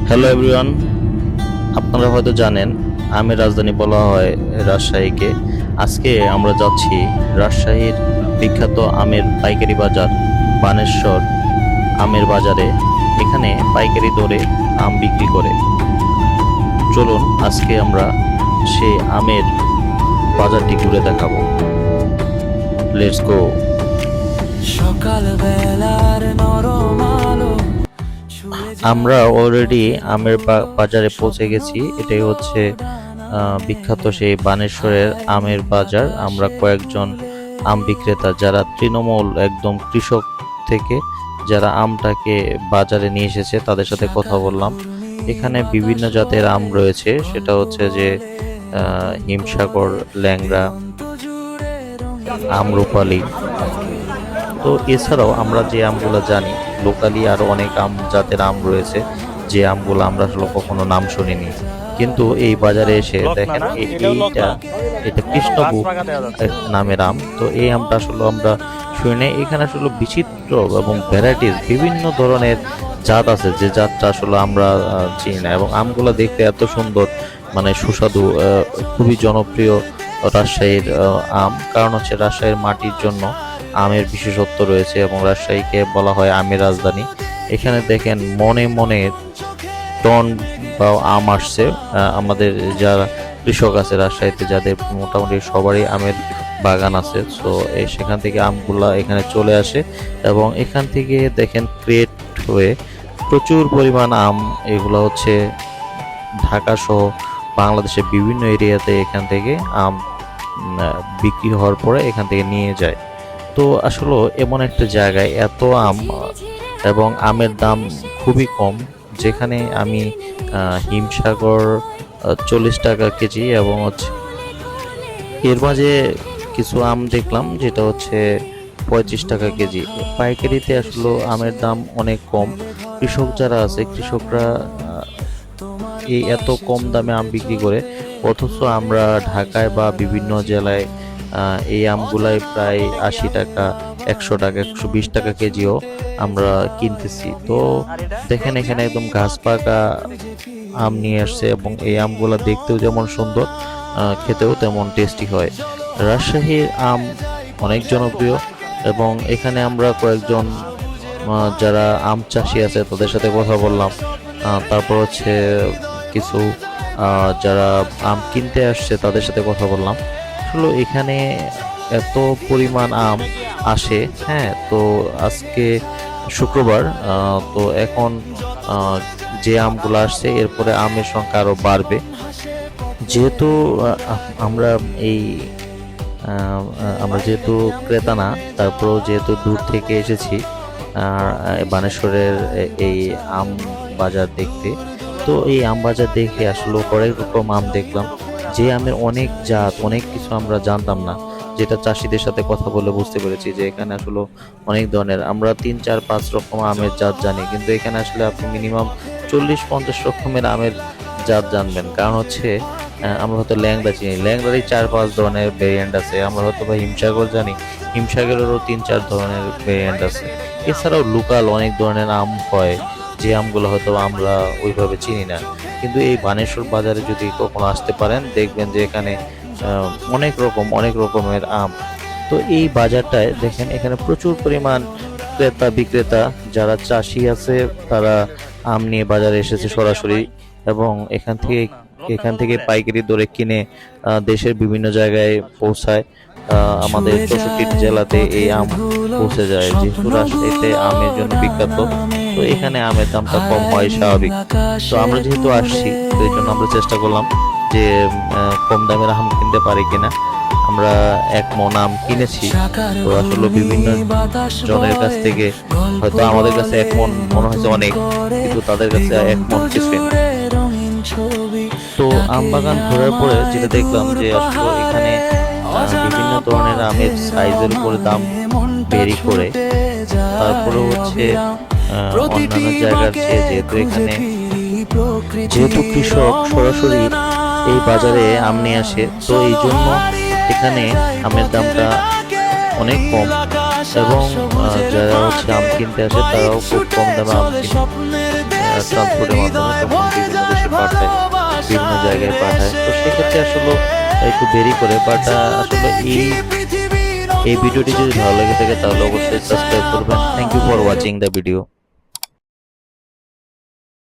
Hello everyone, আপনারা হয়তো জানেন আমের রাজধানী বলা হয় রাজশাহীকে। আজকে আমরা যাচ্ছি রাজশাহীর বিখ্যাত আমের পাইকারি বাজার বানেশ্বর আমের বাজারে। এখানে পাইকারি দরে আম বিক্রি করে। চলুন আজকে আমরা সেই আমের বাজারটি ঘুরে দেখাবো। Let's go. সকালবেলার নরম আলো আমরা অলরেডি আমের বাজারে পৌঁছে গেছি। এটাই হচ্ছে বিখ্যাত সেই বানেশ্বরের আমের বাজার। আমরা কয়েকজন আম বিক্রেতা যারা তৃণমূল একদম কৃষক থেকে যারা আমটাকে বাজারে নিয়ে এসেছে তাদের সাথে কথা বললাম। এখানে বিভিন্ন জাতের আম রয়েছে, সেটা হচ্ছে যে হিমসাগর, ল্যাংড়া, আমরুপালি। তো এছাড়াও আমরা যে আমগুলো জানি লোকালি আরো অনেক আম জাতের আম রয়েছে, যে আমগুলো আমরা আসলে কখনো নাম শুনিনি। কিন্তু এই বাজারে এসে দেখেন এটা কৃষ্ণভোগ নামের আম। তো এই আমটা আসলে আমরা শুনি। এখানে আসলে বিচিত্র এবং ভ্যারাইটিস বিভিন্ন ধরনের জাত আছে, যে জাতটা আসলে আমরা চিনি না। এবং আমগুলো দেখতে এত সুন্দর, মানে সুস্বাদু, খুবই জনপ্রিয় রাজশাহীর আম। কারণ হচ্ছে রাজশাহীর মাটির জন্য আমের বিশেষত্ব রয়েছে এবং রাজশাহীকে বলা হয় আমের রাজধানী। এখানে দেখেন মনে মনে টন বা আম আসছে। আমাদের যারা কৃষক আছে রাজশাহীতে, যাদের মোটামুটি সবারই আমের বাগান আছে, তো সেখান থেকে আমগুলা এখানে চলে আসে এবং এখান থেকে দেখেন ক্রেট হয়ে প্রচুর পরিমাণ আম, এগুলো হচ্ছে ঢাকা সহ বাংলাদেশের বিভিন্ন এরিয়াতে এখান থেকে আম বিক্রি হওয়ার পরে এখান থেকে নিয়ে যায়। তো আসলে এমন একটা জায়গায় এত আম এবং আমের দাম খুবই কম, যেখানে আমি হিমসাগর 40 টাকা কেজি এবং হচ্ছে এর মাঝে কিছু আম দেখলাম যেটা হচ্ছে 35 টাকা কেজি। পাইকারিতে আসলে আমের দাম অনেক কম। কৃষক যারা আছে, কৃষকরা এই এত কম দামে আম বিক্রি করে, অথচ আমরা ঢাকায় বা বিভিন্ন জেলায় এই আমগুলাই প্রায় 80 টাকা, 100 টাকা, 120 টাকা কেজিও আমরা কিনতেছি। তো দেখেন এখানে একদম গাছ পাকা আম নিয়ে আসছে এবং এই আমগুলা দেখতেও যেমন সুন্দর, খেতেও তেমন টেস্টি হয়। রাজশাহীর আম অনেক জনপ্রিয় এবং এখানে আমরা কয়েকজন যারা আম চাষি আছে তাদের সাথে কথা বললাম। তারপর হচ্ছে কিছু যারা আম কিনতে আসছে তাদের সাথে কথা বললাম। আসলে এখানে এত পরিমাণ আম আসে। হ্যাঁ, তো আজকে শুক্রবার, তো এখন যে আমগুলো আসছে এরপরে আমের সংখ্যা আরো বাড়বে। যেহেতু আমরা এই আমরা যেহেতু ক্রেতা না, তারপরেও যেহেতু দূর থেকে এসেছি বানেশ্বরের এই আম বাজার দেখতে, তো এই আম বাজার দেখে আসলে অনেক রকম আম দেখলাম, যে আমের অনেক জাত, অনেক কিছু আমরা জানতাম না, যেটা চাষিদের সাথে কথা বলে বুঝতে পেরেছি যে এখানে আসলে অনেক ধরনের, আমরা 3, 4, 5 রকম আমের জাত জানি, কিন্তু এখানে আসলে আপনি মিনিমাম 40-50 রকমের আমের জাত জানবেন। কারণ হচ্ছে আমরা হয়তো ল্যাংড়া চিনি, ল্যাংড়ারই 4-5 ধরনের ভেরিয়েন্ট আছে। আমরা হয়তো বা হিমসাগর জানি, হিমসাগরেরও 3-4 ধরনের ভেরিয়েন্ট আছে। এছাড়াও লোকাল অনেক ধরনের আম হয়, যে আমগুলো হয়তো আমরা ওইভাবে চিনি না। কিন্তু এই বানেশ্বর বাজারে যদি কখনো আসতে পারেন, দেখবেন যে এখানে অনেক রকমের আম। তো এই বাজারটায় দেখেন এখানে প্রচুর পরিমাণ ক্রেতা বিক্রেতা যারা চাষি আছে, তারা আম নিয়ে বাজারে এসেছে সরাসরি এবং এখান থেকে পাইকারি দরে কিনে দেশের বিভিন্ন জায়গায় পৌঁছায়। আমাদের 64 জেলাতে এই আম পৌঁছে যায়। যেহেতু রাজশাহীতে আমের জন্য বিখ্যাত, তো এখানে আমের দামটা কম হয় স্বাভাবিক। তো আমরা যেহেতু আসছি, তো এই জন্য আমরা চেষ্টা করলাম যে কম দামের আম কিনতে পারি কিনা। আমরা 1 মণ আম কিনেছি। তো আসলে বিভিন্ন জনের কাছ থেকে হয়তো আমাদের কাছে 1 মণ মনে হয়েছে অনেক, কিন্তু তাদের কাছে 1 মণ কিছুই না। তো আম বাগান ঘোরার পরে যেটা দেখলাম যে আসলে এখানে বিভিন্ন ধরনের আমের সাইজের উপরে দাম ভেরি করে। তারপরে হচ্ছে অন্যান্য জায়গার চেয়ে যেহেতু কৃষক সরাসরি এই বাজারে আম নিয়ে আসে, তো এই জন্য এখানে আমের দামটা অনেক কম এবং যারা হচ্ছে আম কিনতে আসে তারাও খুব কম দামে আম কিনে ট্রান্সপোর্টের মাধ্যমে তখন বিভিন্ন দেশে পাঠায়, বিভিন্ন জায়গায় পাঠায়। তো সেক্ষেত্রে আসলে একটু দেরি করে, বাট আসলে এই ভিডিওটি যদি ভালো লেগে থাকে তাহলে অবশ্যই সাবস্ক্রাইব করবেন। Thank you for watching the video.